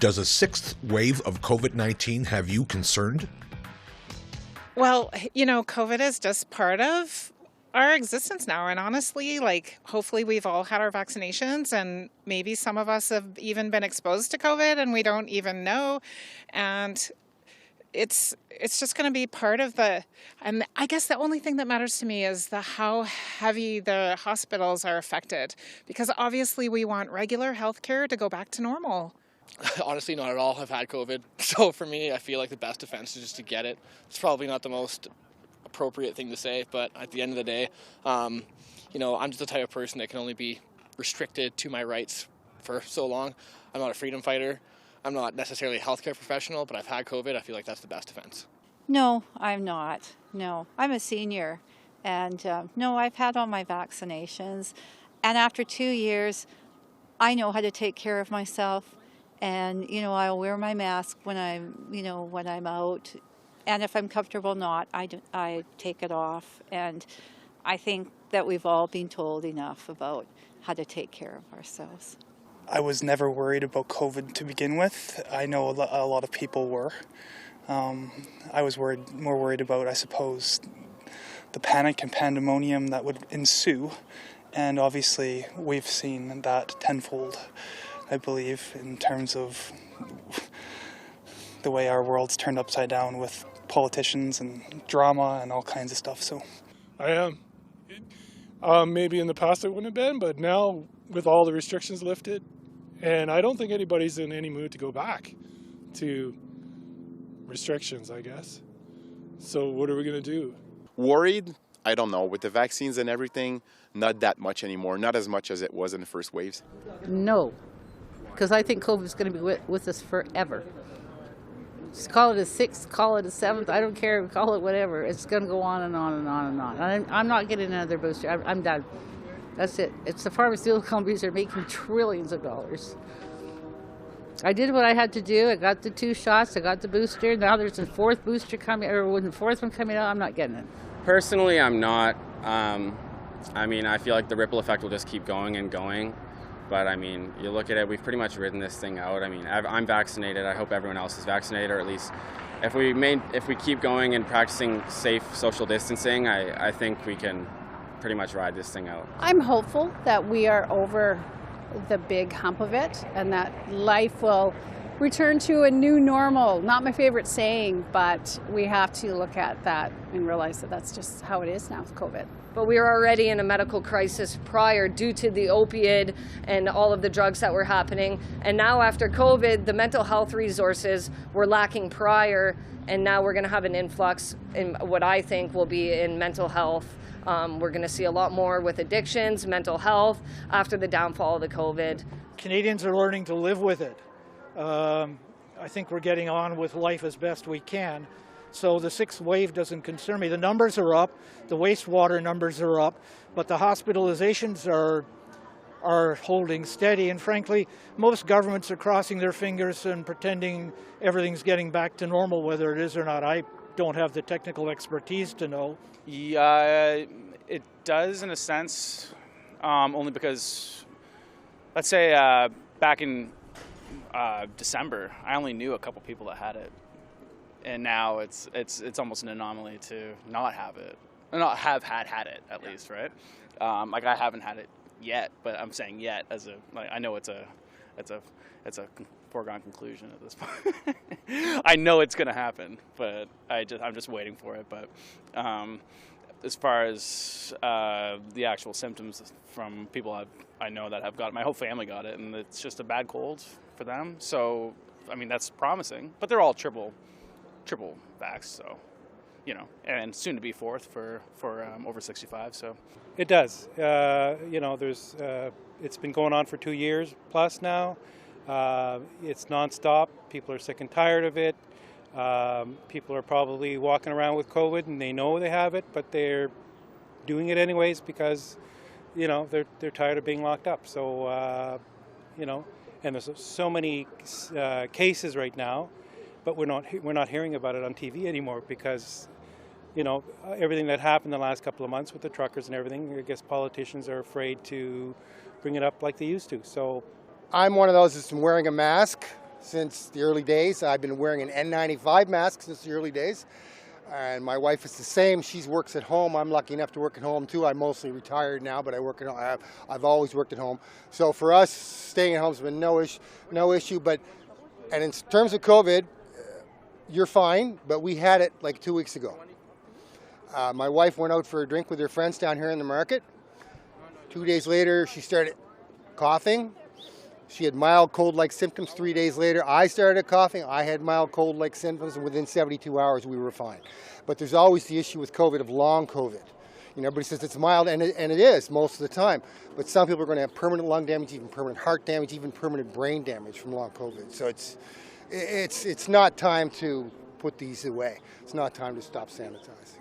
Does a sixth wave of COVID-19 have you concerned? Well, COVID is just part of our existence now. And honestly, hopefully we've all had our vaccinations, and maybe some of us have even been exposed to COVID and we don't even know. And it's just going to be part of and I guess the only thing that matters to me is how heavy the hospitals are affected, because obviously we want regular healthcare to go back to normal. Honestly, not at all. I've had COVID. So for me, I feel like the best defense is just to get it. It's probably not the most appropriate thing to say, but at the end of the day, I'm just the type of person that can only be restricted to my rights for so long. I'm not a freedom fighter. I'm not necessarily a healthcare professional, but I've had COVID. I feel like that's the best defense. No, I'm not. No, I'm a senior. And no, I've had all my vaccinations. And after 2 years, I know how to take care of myself. And, I'll wear my mask when I'm out. And if I'm comfortable not, I take it off. And I think that we've all been told enough about how to take care of ourselves. I was never worried about COVID to begin with. I know a lot of people were. I was more worried about, I suppose, the panic and pandemonium that would ensue. And obviously we've seen that tenfold, I believe, in terms of the way our world's turned upside down with politicians and drama and all kinds of stuff. So I am. Maybe in the past it wouldn't have been, but now with all the restrictions lifted, and I don't think anybody's in any mood to go back to restrictions, I guess. So what are we going to do? Worried? I don't know. With the vaccines and everything, not that much anymore. Not as much as it was in the first waves. No, because I think COVID is going to be with us forever. Just call it a sixth, call it a seventh, I don't care, call it whatever. It's going to go on and on and on and on. I'm not getting another booster. I'm done. That's it. It's the pharmaceutical companies are making trillions of dollars. I did what I had to do. I got the 2 shots. I got the booster. Now there's a 4th booster coming, or when the 4th one coming out, I'm not getting it. Personally, I'm not. I feel like the ripple effect will just keep going and going. But you look at it, we've pretty much ridden this thing out. I'm vaccinated. I hope everyone else is vaccinated, or at least if we keep going and practicing safe social distancing, I think we can pretty much ride this thing out. I'm hopeful that we are over the big hump of it and that life will return to a new normal. Not my favorite saying, but we have to look at that and realize that that's just how it is now with COVID. But we were already in a medical crisis prior due to the opioid and all of the drugs that were happening. And now after COVID, the mental health resources were lacking prior, and now we're going to have an influx in what I think will be in mental health. We're going to see a lot more with addictions, mental health, after the downfall of the COVID. Canadians are learning to live with it. I think we're getting on with life as best we can. So the 6th wave doesn't concern me. The numbers are up, the wastewater numbers are up, but the hospitalizations are holding steady. And frankly, most governments are crossing their fingers and pretending everything's getting back to normal, whether it is or not. I don't have the technical expertise to know. Yeah, it does in a sense, only because, let's say back in December, I only knew a couple people that had it. And now it's almost an anomaly to not have it, not have had it at least, right? I haven't had it yet, but I'm saying yet as I know it's a foregone conclusion at this point. I know it's going to happen, but I'm just waiting for it. But as far as the actual symptoms from people I know that have got it, my whole family got it, and it's just a bad cold for them. So that's promising, but they're all triple vax, so and soon to be 4th for over 65. So it does. There's it's been going on for 2 years plus now. It's nonstop. People are sick and tired of it. People are probably walking around with COVID and they know they have it, but they're doing it anyways because they're tired of being locked up. So and there's so many cases right now. But we're not hearing about it on TV anymore because, everything that happened the last couple of months with the truckers and everything, I guess politicians are afraid to bring it up like they used to. So I'm one of those that's been wearing a mask since the early days. I've been wearing an N95 mask since the early days. And my wife is the same. She works at home. I'm lucky enough to work at home too. I'm mostly retired now, but I work at home. I've always worked at home. So for us, staying at home has been no issue. And in terms of COVID, you're fine, but we had it like 2 weeks ago. My wife went out for a drink with her friends down here in the market. 2 days later, she started coughing. She had mild cold-like symptoms. 3 days later, I started coughing. I had mild cold-like symptoms, and within 72 hours, we were fine. But there's always the issue with COVID of long COVID. You know, everybody says it's mild, and it is most of the time. But some people are going to have permanent lung damage, even permanent heart damage, even permanent brain damage from long COVID. So it's not time to put these away. It's not time to stop sanitizing.